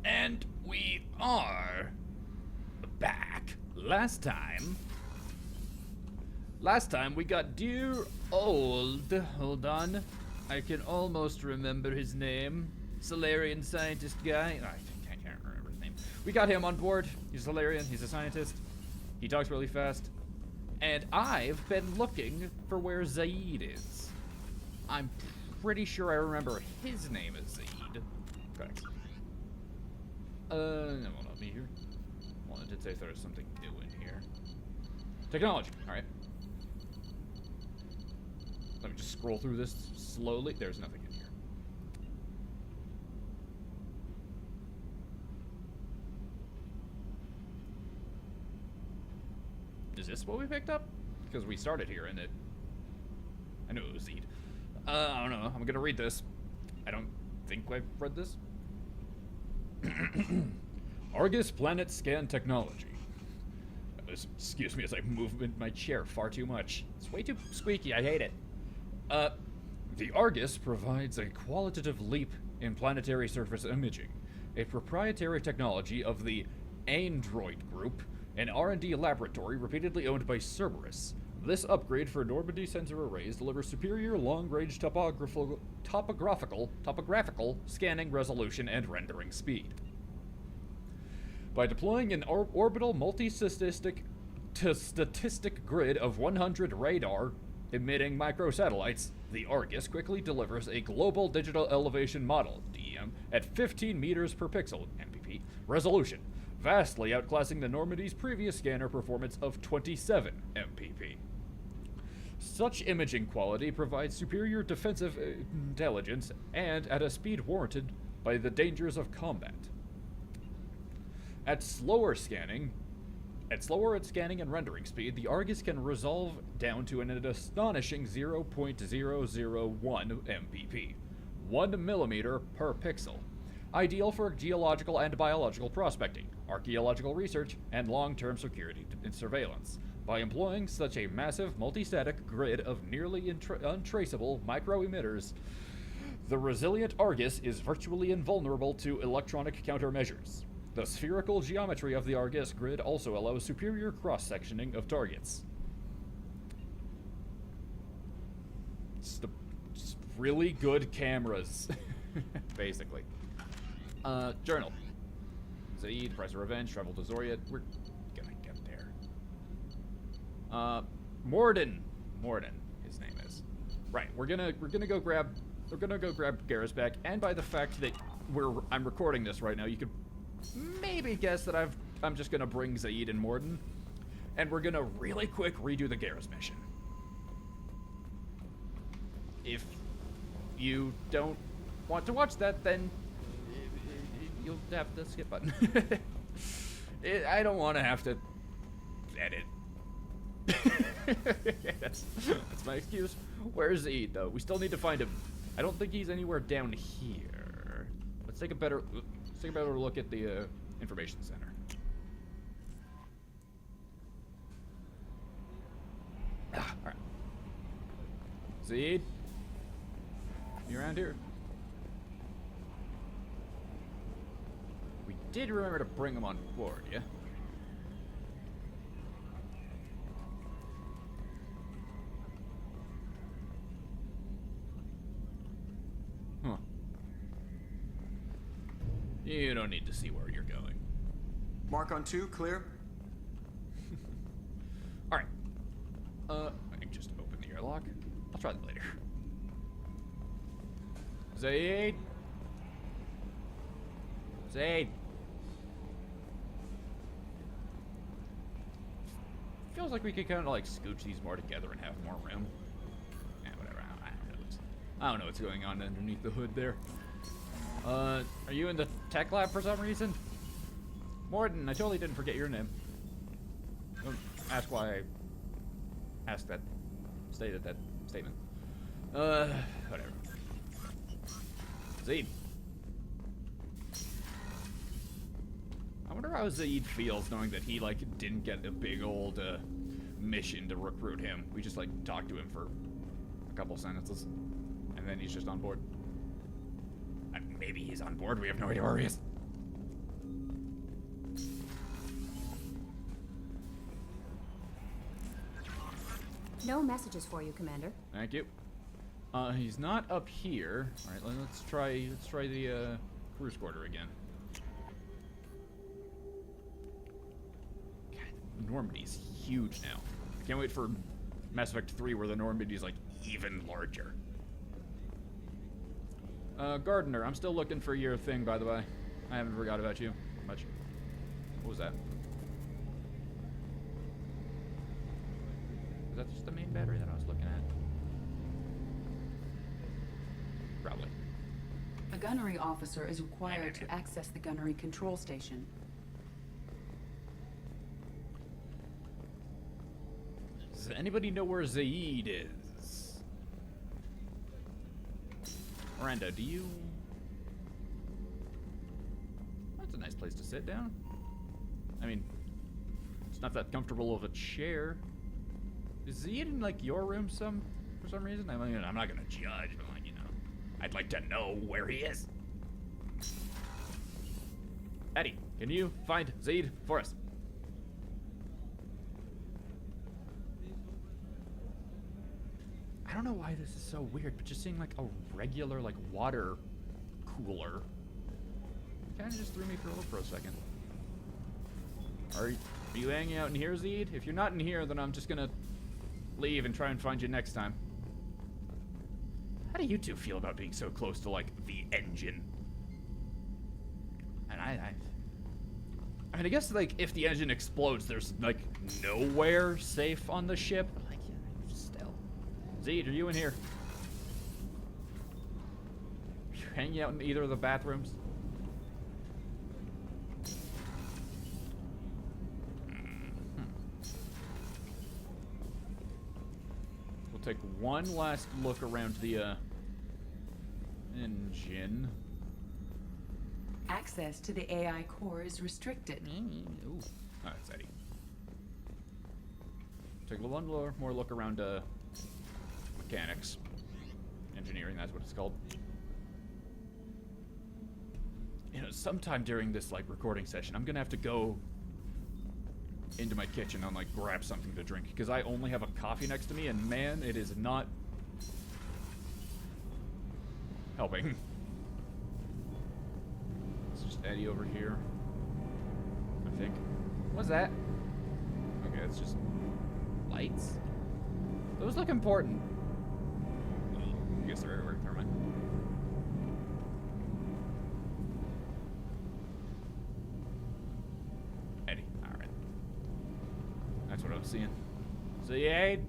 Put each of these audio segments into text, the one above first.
And we are back. Last time we got dear old, hold on, I can almost remember his name, Solarian scientist guy. I can't remember his name. We got him on board. He's Solarian, he's a scientist. He talks really fast. And I've been looking for where Zaeed is. I'm pretty sure I remember his name is Zaeed. Correct. No, will not be here. Well, it did say there was something new in here. Technology, alright. Let me just scroll through this slowly. There's nothing in here. Is this what we picked up? Because we started here and I knew it was Zaeed. I don't know. I'm gonna read this. I don't think I've read this. Argus Planet Scan Technology. Excuse me as I move in my chair far too much. It's way too squeaky. I hate it. The Argus provides a qualitative leap in planetary surface imaging, a proprietary technology of the Android Group, an R&D laboratory repeatedly owned by Cerberus. This upgrade for Normandy sensor arrays delivers superior long-range topographical scanning resolution and rendering speed. By deploying an orbital multi-statistic grid of 100 radar emitting microsatellites, the Argus quickly delivers a global digital elevation model (DEM) at 15 meters per pixel (MPP) resolution, vastly outclassing the Normandy's previous scanner performance of 27 MPP. Such imaging quality provides superior defensive intelligence and at a speed warranted by the dangers of combat. At slower scanning and rendering speed, the Argus can resolve down to an astonishing 0.001 MPP, 1 millimeter per pixel, ideal for geological and biological prospecting, archaeological research, and long-term security and surveillance. By employing such a massive multi-static grid of nearly untraceable micro-emitters, the resilient Argus is virtually invulnerable to electronic countermeasures. The spherical geometry of the Argus grid also allows superior cross-sectioning of targets. Just really good cameras, basically. Journal. Zaeed, Price of Revenge, travel to Zoria. We're gonna get there. Morden, his name is. Right, we're gonna go grab Garrus back, and by the fact that I'm recording this right now, you could maybe guess that I'm just gonna bring Zaeed and Morden, and we're gonna really quick redo the Garrus mission. If you don't want to watch that, then you'll have the skip button. I don't want to have to edit. That's my excuse. Where's Zaeed, though? We still need to find him. I don't think he's anywhere down here. Let's take a better look at the information center. All right. Zaeed, you around here? We did remember to bring him on board, yeah? Huh. You don't need to see where you're going. Mark on 2, clear? Alright. I can just open the airlock. I'll try that later. Zaeed? Zaeed? Feels like we could kind of like scooch these more together and have more room. Yeah, whatever. I don't know what's going on underneath the hood there. Are you in the tech lab for some reason? Morden, I totally didn't forget your name. Don't ask why I stated that statement. Whatever. Zaeed. I wonder how Zaeed feels knowing that he, like, didn't get a big old, mission to recruit him. We just, like, talked to him for a couple sentences, and then he's just on board. Maybe he's on board, we have no idea where he is. No messages for you, Commander. Thank you. He's not up here. All right, let's try the cruise quarter again. God, Normandy's huge now. I can't wait for Mass Effect 3 where the Normandy's like even larger. Gardener, I'm still looking for your thing, by the way. I haven't forgot about you much. What was that? Is that just the main battery that I was looking at? Probably. A gunnery officer is required to access the gunnery control station. Does anybody know where Zaeed is? Miranda, do you... That's a nice place to sit down. I mean, it's not that comfortable of a chair. Is Zaeed in, like, your room for some reason? I mean, I'm not gonna judge, but, like, you know, I'd like to know where he is. Eddie, can you find Zaeed for us? I don't know why this is so weird, but just seeing, like, a regular, like, water cooler kind of just threw me for a loop for a second. Are you hanging out in here, Zaeed? If you're not in here, then I'm just gonna leave and try and find you next time. How do you two feel about being so close to, like, the engine? And I mean, I guess, like, if the engine explodes, there's, like, nowhere safe on the ship. But, like, yeah, still. Zaeed, are you in here? You're hanging out in either of the bathrooms? Take one last look around the engine. Access to the AI core is restricted. Ooh. Oh, that's Eddie. Take one more look around mechanics. Engineering, that's what it's called. You know, sometime during this, like, recording session, I'm gonna have to go into my kitchen and, like, grab something to drink, because I only have a coffee next to me, and man, it is not helping. It's just Eddie over here, I think. What's that? Okay, it's just lights. Those look important. I guess they're everywhere. Never mind. Eddie, all right. That's what I was seeing. Zaeed.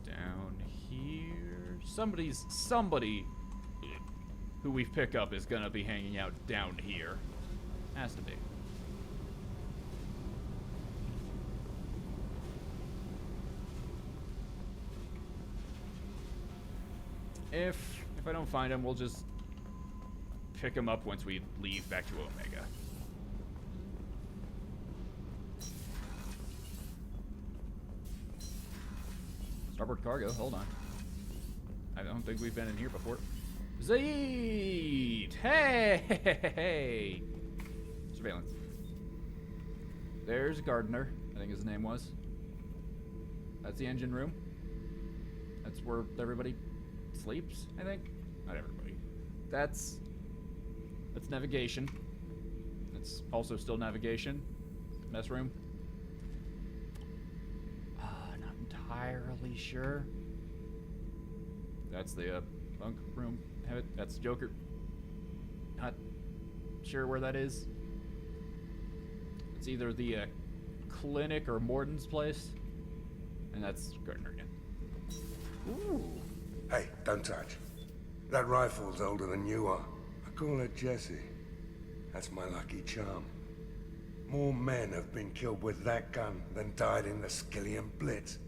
Down here. Somebody who we pick up is gonna be hanging out down here. Has to be. If I don't find him, we'll just pick him up once we leave back to Omega. Starboard cargo, hold on. I don't think we've been in here before. Zaeed! Hey! Surveillance. There's Gardner, I think his name was. That's the engine room. That's where everybody sleeps, I think. Not everybody. That's navigation. That's also still navigation. Mess room. Not entirely sure. That's the bunk room. That's Joker. Not sure where that is. It's either the clinic or Morden's place. And that's Gardner again. Ooh. Hey, don't touch. That rifle's older than you are. I call her Jessie. That's my lucky charm. More men have been killed with that gun than died in the Skillian Blitz.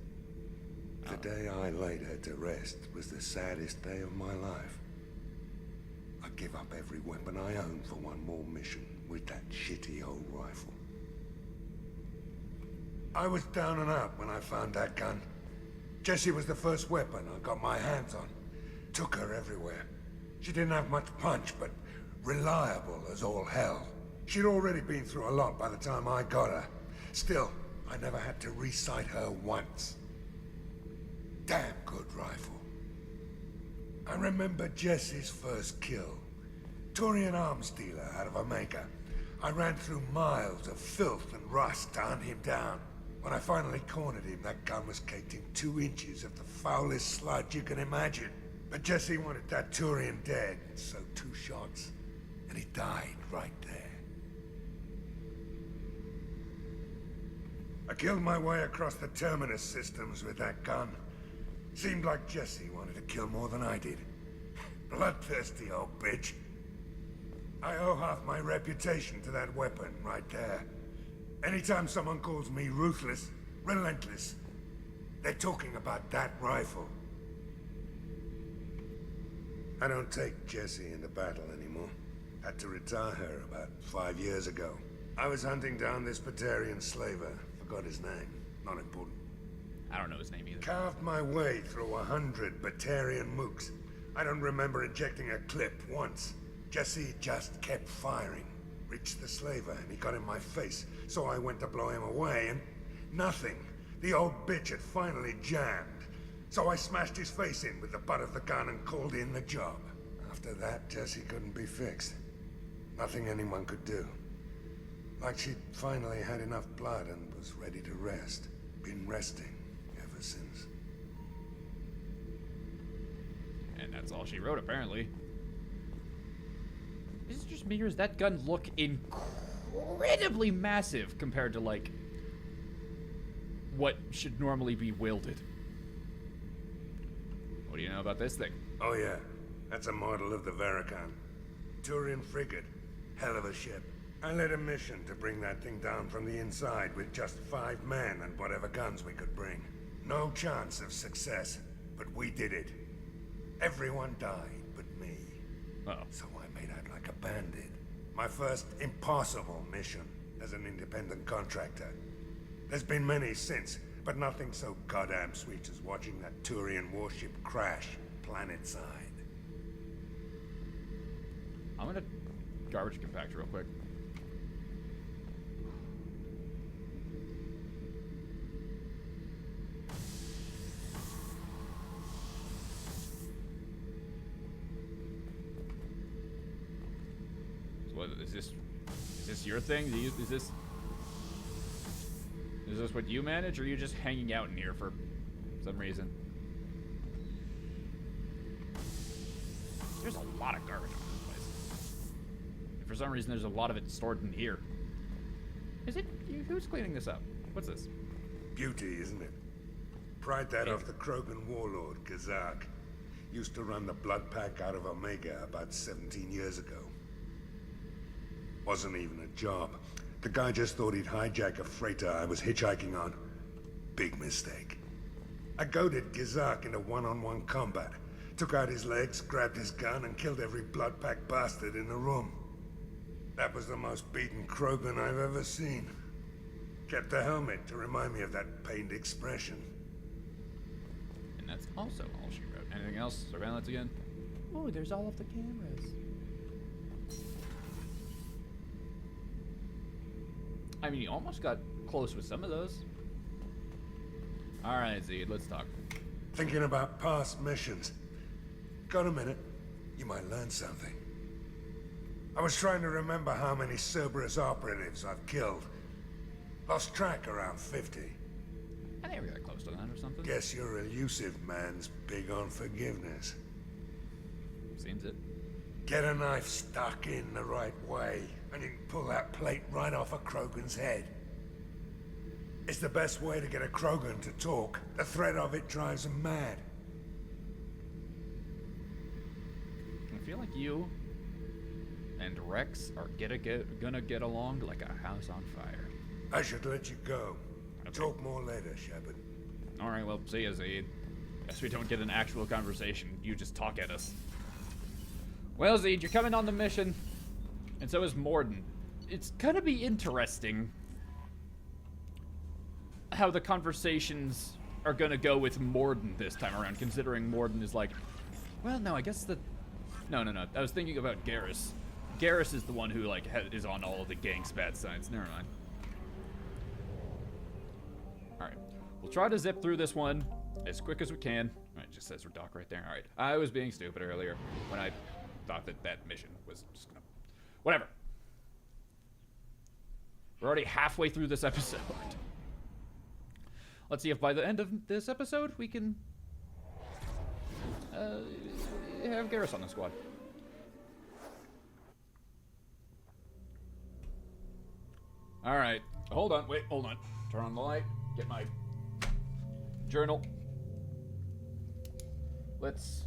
The day I laid her to rest was the saddest day of my life. I'd give up every weapon I own for one more mission with that shitty old rifle. I was down and out when I found that gun. Jessie was the first weapon I got my hands on. Took her everywhere. She didn't have much punch, but reliable as all hell. She'd already been through a lot by the time I got her. Still, I never had to re-sight her once. Damn good rifle. I remember Jesse's first kill. Turian arms dealer out of Omega. I ran through miles of filth and rust to hunt him down. When I finally cornered him, that gun was caked in 2 inches of the foulest sludge you can imagine. But Jesse wanted that Turian dead, so 2 shots, and he died right there. I killed my way across the Terminus systems with that gun. Seemed like Jesse wanted to kill more than I did. Bloodthirsty old bitch. I owe half my reputation to that weapon right there. Anytime someone calls me ruthless, relentless, they're talking about that rifle. I don't take Jessie into battle anymore. Had to retire her about 5 years ago. I was hunting down this Batarian slaver. Forgot his name. Not important. I don't know his name either. Carved my way through 100 Batarian mooks. I don't remember injecting a clip once. Jesse just kept firing. Reached the slaver and he got in my face, so I went to blow him away and... nothing. The old bitch had finally jammed. So I smashed his face in with the butt of the gun and called in the job. After that, Jesse couldn't be fixed. Nothing anyone could do. Like she'd finally had enough blood and was ready to rest. Been resting ever since. And that's all she wrote, apparently. Is it just me, or does that gun look incredibly massive compared to, like, what should normally be wielded? What do you know about this thing? Oh yeah, that's a model of the Veracon. Turian frigate. Hell of a ship. I led a mission to bring that thing down from the inside with just 5 men and whatever guns we could bring. No chance of success, but we did it. Everyone died but me. Uh-oh. So I made out like a bandit. My first impossible mission as an independent contractor. There's been many since, but nothing so goddamn sweet as watching that Turian warship crash planet-side. I'm gonna garbage compactor real quick. So what is this? Is this your thing? Is this what you manage, or are you just hanging out in here for some reason? There's a lot of garbage in this place. And for some reason, there's a lot of it stored in here. Is it? Who's cleaning this up? What's this? Beauty, isn't it? Pried that off the Krogan warlord, Kazak. Used to run the blood pack out of Omega about 17 years ago. Wasn't even a job. The guy just thought he'd hijack a freighter I was hitchhiking on. Big mistake. I goaded Gizak into one-on-one combat. Took out his legs, grabbed his gun, and killed every blood pack bastard in the room. That was the most beaten Krogan I've ever seen. Kept the helmet to remind me of that pained expression. And that's also all she wrote. Anything else? Surveillance again? Oh, there's all of the cameras. I mean, you almost got close with some of those. Alright, Zaeed, let's talk. Thinking about past missions. Got a minute? You might learn something. I was trying to remember how many Cerberus operatives I've killed. Lost track around 50. I think we got close to that or something. Guess your elusive man's big on forgiveness. Seems it. Get a knife stuck in the right way, and you can pull that plate right off a Krogan's head. It's the best way to get a Krogan to talk. The threat of it drives them mad. I feel like you and Rex are gonna get along like a house on fire. I should let you go. Okay. Talk more later, Shepard. Alright, well, see ya, Zaeed. Guess we don't get an actual conversation. You just talk at us. Well, Zaeed, you're coming on the mission. And so is Morden. It's gonna be interesting how the conversations are gonna go with Morden this time around, considering Morden is like, well, no, I guess the... No. I was thinking about Garrus. Garrus is the one who, like, is on all of the gang spat signs. Never mind. We'll try to zip through this one as quick as we can. It just says dock right there. All right. I was being stupid earlier when I thought that mission was just gonna... Whatever. We're already halfway through this episode. Let's see if by the end of this episode we can have Garrus on the squad. All right. Hold on. Wait, hold on. Turn on the light. Get my journal. Let's...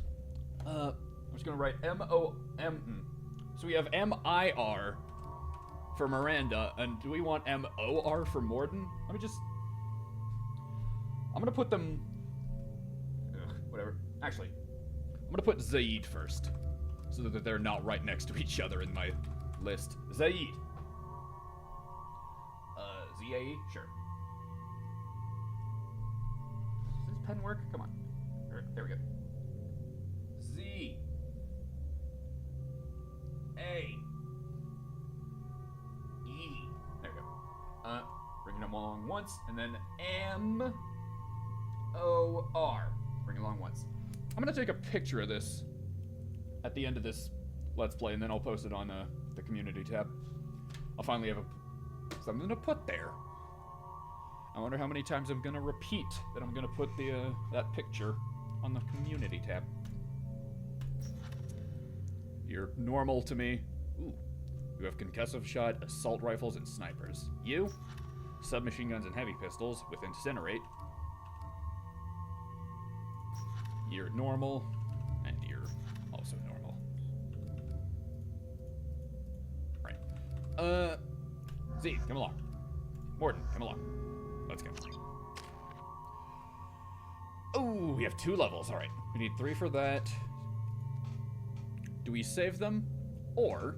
I'm just going to write M-O-M... So we have M-I-R for Miranda, and do we want M-O-R for Morden? Let me just... I'm going to put them... whatever. Actually, I'm going to put Zaeed first, so that they're not right next to each other in my list. Zaeed. Z-A-E? Sure. Does this pen work? Come on. There we go. Z. A. E. There we go. Bringing them along once, and then M. O. R. Bring it along once. I'm gonna take a picture of this at the end of this Let's Play, and then I'll post it on the community tab. I'll finally have something to put there. I wonder how many times I'm gonna repeat that I'm gonna put that picture on the community tab. You're normal to me. Ooh. You have concussive shot, assault rifles, and snipers. You? Submachine guns and heavy pistols with incinerate. You're normal, and you're also normal. Right. Z, come along. Morden, come along. Let's go. Oh, we have 2 levels. All right. We need 3 for that. Do we save them? Or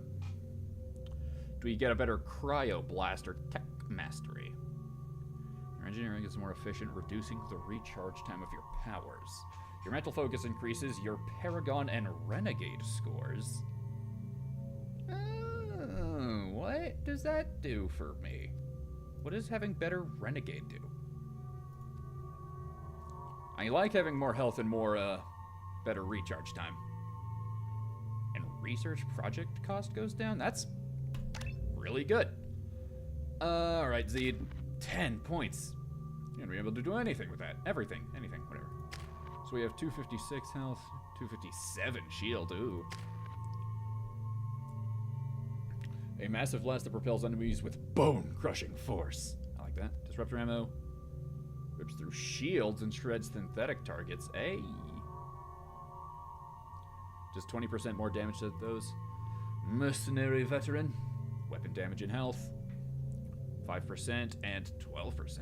do we get a better cryo blast or tech mastery? Your engineering is more efficient, reducing the recharge time of your powers. Your mental focus increases your Paragon and Renegade scores. Oh, what does that do for me? What does having better Renegade do? I like having more health and more, better recharge time. And research project cost goes down? That's really good. Alright, Zaeed. 10 points. You're gonna be able to do anything with that. Everything. Anything. Whatever. So we have 256 health, 257 shield. Ooh. A massive blast that propels enemies with bone-crushing force. I like that. Disruptor ammo. Rips through shields and shreds synthetic targets. Hey. Just 20% more damage to those. Mercenary veteran. Weapon damage and health. 5% and 12%.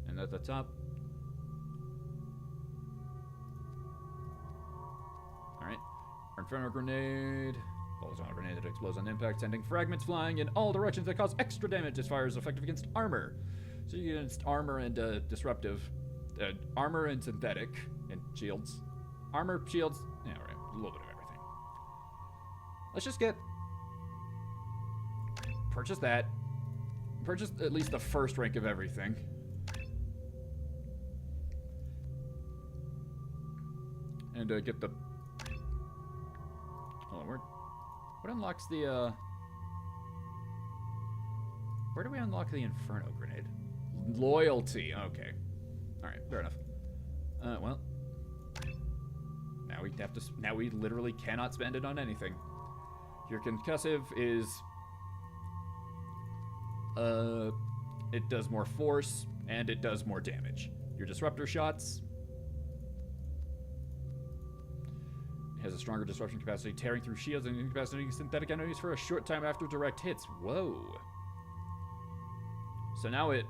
And at the top. Alright. Inferno grenade. Follows on a grenade that explodes on impact, sending fragments flying in all directions that cause extra damage. This fire is effective against armor. So you get against armor and disruptive. Armor and synthetic. And shields. Armor, shields. Yeah, right. A little bit of everything. Let's just get... Purchase that. Purchase at least the first rank of everything. And get the... Hold on, what unlocks the, Where do we unlock the Inferno grenade? Loyalty. Okay. Alright, fair enough. Well. Now we have to... Now we literally cannot spend it on anything. Your concussive is... It does more force, and it does more damage. Your disruptor shots... has a stronger disruption capacity, tearing through shields and incapacitating synthetic enemies for a short time after direct hits. Whoa. So now it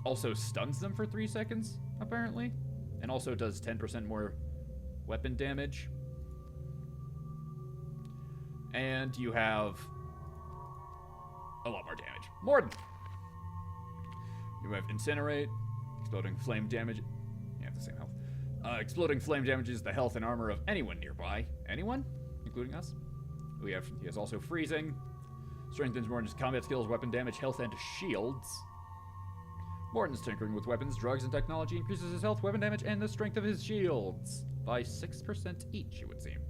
also stuns them for 3 seconds, apparently. And also does 10% more weapon damage. And you have a lot more damage. Morden! You have Incinerate, exploding flame damage. You have the same health. Exploding flame damages the health and armor of anyone nearby. Anyone? Including us? He has also freezing. Strengthens Morden's combat skills, weapon damage, health, and shields. Morton's tinkering with weapons, drugs, and technology increases his health, weapon damage, and the strength of his shields by 6% each, it would seem.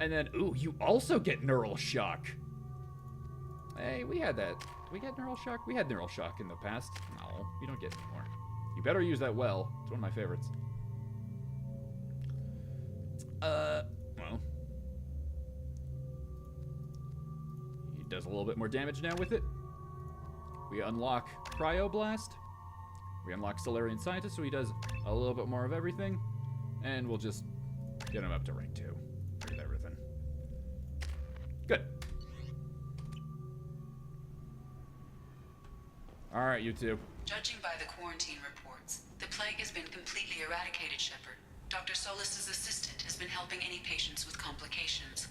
And then, ooh, you also get neural shock. Hey, we had that. Did we get neural shock? We had neural shock in the past. No, we don't get it anymore. You better use that well. It's one of my favorites. Well. He does a little bit more damage now with it. We unlock Cryoblast. We unlock Solarian Scientist, so he does a little bit more of everything. And we'll just get him up to rank 2 with everything. Good. Alright, you two. Judging by the quarantine reports, the plague has been completely eradicated, Shepard. Dr. Solis's assistant has been helping any patients with complications.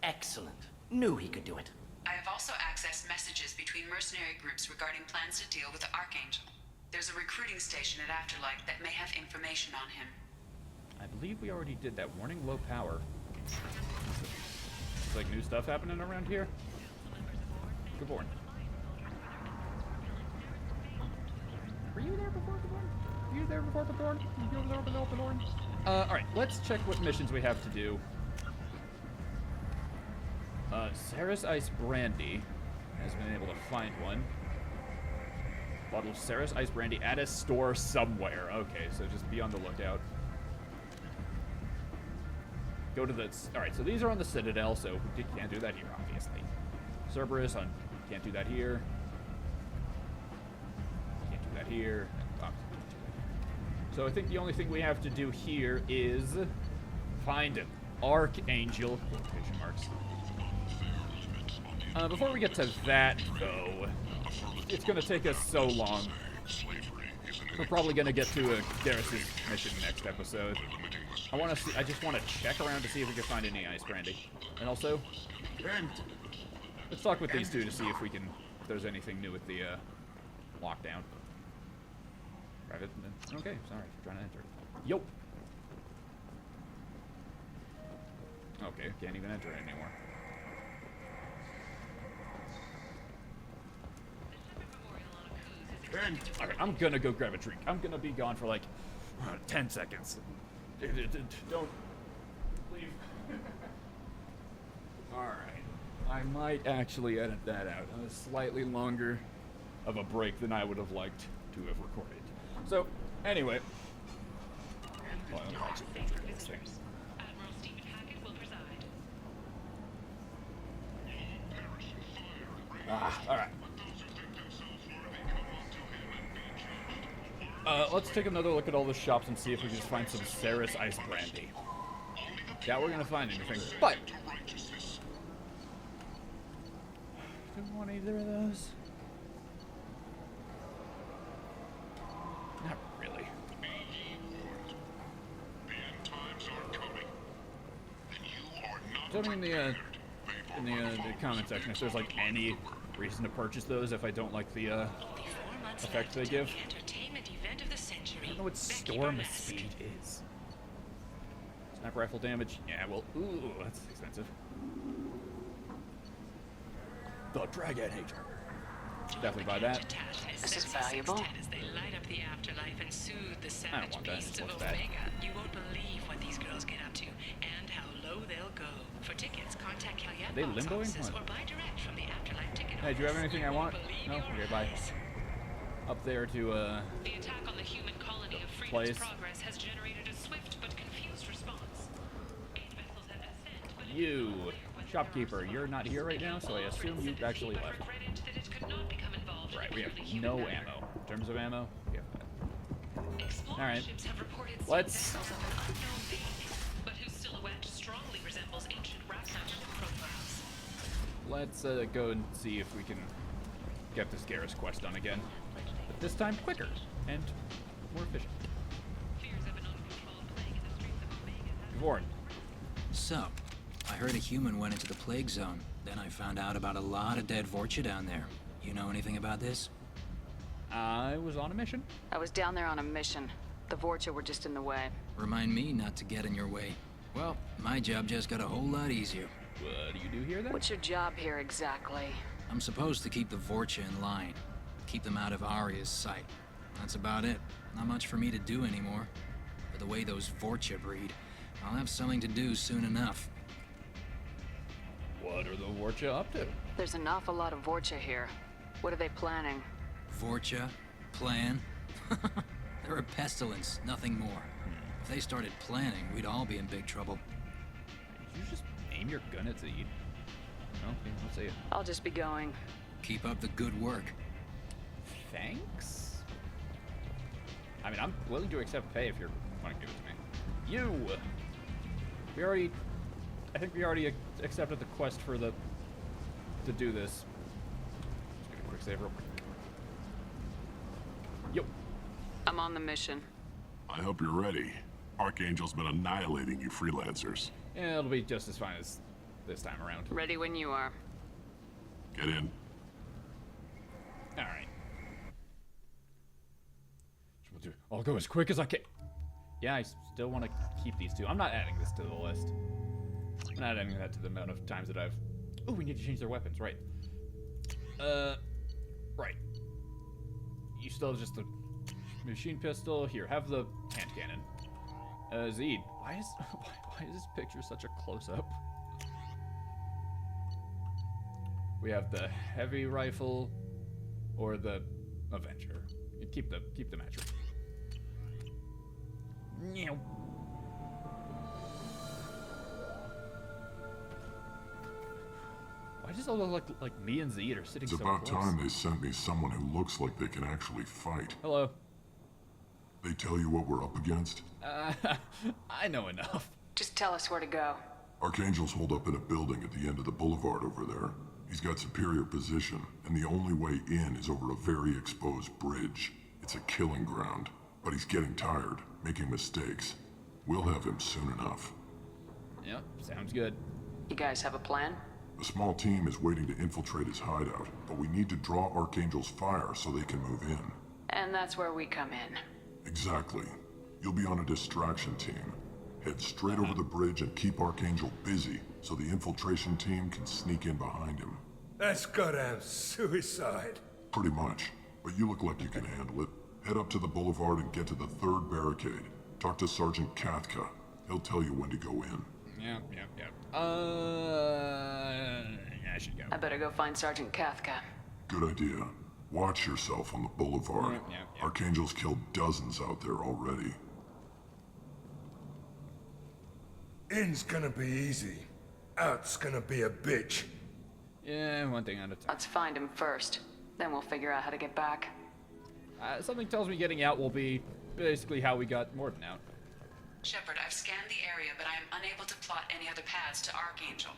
Excellent. Knew he could do it. I have also accessed messages between mercenary groups regarding plans to deal with the Archangel. There's a recruiting station at Afterlife that may have information on him. I believe we already did that. Warning, low power. It's like new stuff happening around here. Good morning. Were you there before the born? Were you there before the born? You were there before the born? Alright, let's check what missions we have to do. Sarah's Ice Brandy has been able to find one. Bottle of Sarah's Ice Brandy at a store somewhere. Okay, so just be on the lookout. Go to the... Alright, so these are on the Citadel, so we can't do that here, obviously. Cerberus on... Can't do that here. Can't do that here. Oh, can't do that here. So I think the only thing we have to do here is... find an Archangel. Quotation marks. Before we get to that, though, it's going to take us so long. We're probably going to get to a Garrus's mission next episode. I just want to check around to see if we can find any ice brandy. And also, let's talk with these two to see if there's anything new with the lockdown. Private. Okay, sorry, trying to enter. Yo. Okay, can't even enter it anymore. Alright, I'm gonna go grab a drink. I'm gonna be gone for like 10 seconds. Don't leave. Alright. I might actually edit that out. Slightly longer of a break than I would have liked to have recorded. So, anyway. Well, let me actually drink this thing. Admiral Stephen Hackett will preside. Alright. Let's take another look at all the shops and see if we can just find some Sarah's Ice Brandy. Yeah, we're gonna find anything, but... Don't want either of those. Not really. Tell me in the comment section if there's like any reason to purchase those if I don't like the effect they give. I don't know what storm speed is. Sniper rifle damage? Yeah, well, ooh, that's expensive. The Dragon Hater. Definitely buy that. This is valuable. I don't want that. I just want that. You won't believe what these girls get up to and how low they'll go. For tickets, contact Calyette Are they box limboing? offices What? or buy direct from the Afterlife ticket Hey, do you have office. anything I want? No? Okay, bye. Up there to, The attack on the human colony of place. Freedom's Progress has generated a swift but confused response. 8 vessels have ascent, but you. Shopkeeper, you're not here right now, so I assume you actually left. regretted that it could not become involved Right, in we have the human no matter. ammo. In terms of ammo, we have that. Explorer Alright. ships have reported Let's- seeing vessels of an unknown being, but whose silhouette strongly resembles ancient Ratcliffe profiles. Let's go and see if we can get this Garrus quest done again. But this time quicker and more efficient. Fears of an uncontrolled plague in the streets of Omega have Warren. So, I heard a human went into the plague zone. Then I found out about a lot of dead Vorcha down there. You know anything about this? I was on a mission. I was down there on a mission. The Vorcha were just in the way. Remind me not to get in your way. Well, my job just got a whole lot easier. What do you do here then? What's your job here exactly? I'm supposed to keep the Vorcha in line. keep them out of Arya's sight. That's about it. Not much for me to do anymore. But the way those Vorcha breed, I'll have something to do soon enough. What are the Vorcha up to? There's an awful lot of Vorcha here. What are they planning? Vorcha? Plan? They're a pestilence, nothing more. If they started planning, we'd all be in big trouble. Did you just aim your gun at Zaeed? No, okay, I'll say it. I'll just be going. Keep up the good work. Thanks? I mean, I'm willing to accept pay if you're wanting to give it to me. You! I think we already accepted the quest for to do this. Just get a quick save real quick. Yo. I'm on the mission. I hope you're ready. Archangel's been annihilating you freelancers. Yeah, it'll be just as fine as this time around. Ready when you are. Get in. Alright. I'll go as quick as I can. Yeah, I still want to keep these two. I'm not adding this to the list. I'm not adding that to the amount of times that I've... Oh, we need to change their weapons, right. Right. You still have just the machine pistol. Here, have the hand cannon. Zaeed, why is this picture such a close-up? We have the heavy rifle or the Avenger. You keep the match. Meow. Why does it look like me and Zaeed are sitting It's so about close? time they sent me someone who looks like they can actually fight. Hello. They tell you what we're up against? I know enough. Just tell us where to go. Archangel's holed up in a building at the end of the boulevard over there. He's got superior position, and the only way in is over a very exposed bridge. It's a killing ground, but he's getting tired, making mistakes. We'll have him soon enough. Yep, sounds good. You guys have a plan? A small team is waiting to infiltrate his hideout, but we need to draw Archangel's fire so they can move in. And that's where we come in. Exactly. You'll be on a distraction team. Head straight over the bridge and keep Archangel busy so the infiltration team can sneak in behind him. That's goddamn suicide. Pretty much. But you look like you can handle it. Head up to the boulevard and get to the third barricade. Talk to Sergeant Kathka. He'll tell you when to go in. Yeah. I should go. I better go find Sergeant Kathka. Good idea. Watch yourself on the boulevard. Yeah. Archangel's killed dozens out there already. In's gonna be easy. Out's gonna be a bitch. Yeah, one thing at a time. Let's find him first. Then we'll figure out how to get back. Something tells me getting out will be basically how we got Morden out. Shepard, I've scanned the area, but I am unable to plot any other paths to Archangel.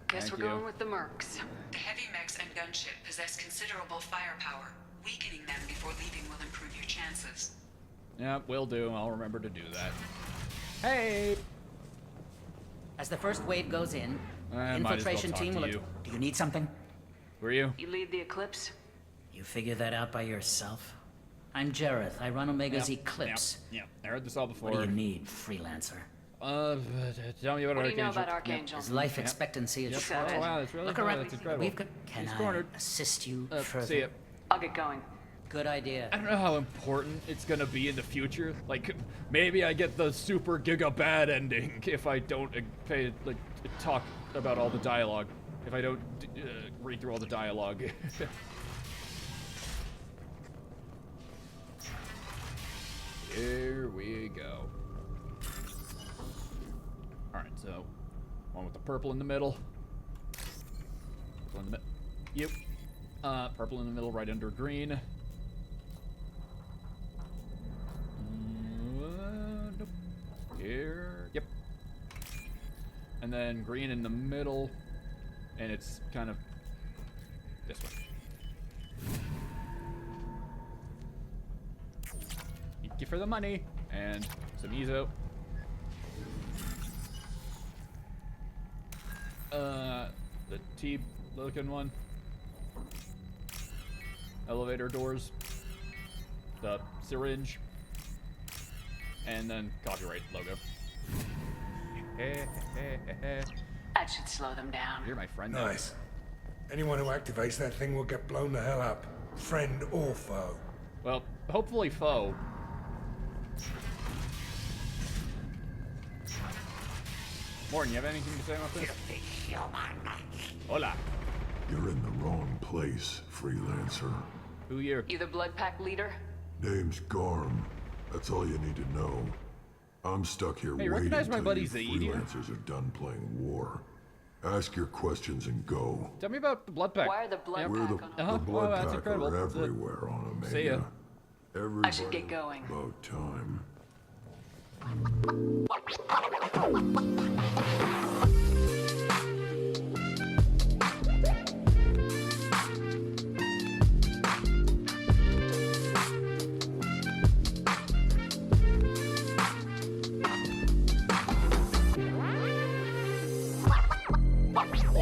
Guess Thank we're you. going with the Mercs. The heavy mechs and gunship possess considerable firepower. Weakening them before leaving will improve your chances. Yeah, will do. I'll remember to do that. Hey! As the first wave goes in, I might as well infiltration talk team to will... you. Do you need something? Were you? You lead the Eclipse? You figure that out by yourself? I'm Jareth. I run Omega's Eclipse. Yeah. I heard this all before. What do you need, freelancer? Tell me about What do Archangel. you know about Archangel? His life expectancy is Yep. short. Oh, wow, that's really Look oh, around. that's incredible. We've got... Can He's I cornered. assist you further? See it. I'll get going. Good idea. I don't know how important it's gonna be in the future. Like, maybe I get the super giga bad ending if I don't talk about all the dialogue. If I don't read through all the dialogue. Here we go. Alright, so one with the purple in the middle. Purple in the middle. Yep. Purple in the middle, right under green. Nope. Here. Yep. And then green in the middle. And it's kind of this way. Thank you for the money. And some Ezo. The T-looking one. Elevator doors. The syringe. And then copyright logo. That should slow them down. You're my friend. Nice. Anyone who activates that thing will get blown the hell up. friend or foe. Well, hopefully foe. Morton, you have anything to say about this? Hola. You're in the wrong place, freelancer. Who you? You the Blood Pack leader? Name's Garm. That's all you need to know. I'm stuck here Hey, waiting recognize my till buddy you Zaeed here? freelancers are done playing war. Ask your questions and go. Tell me about the Blood Pack. Why are the Blood We're the, Pack on the Uh-huh. Blood Oh, that's Pack incredible. are That's it. everywhere on Omega. See ya. Everybody I should get going. About time.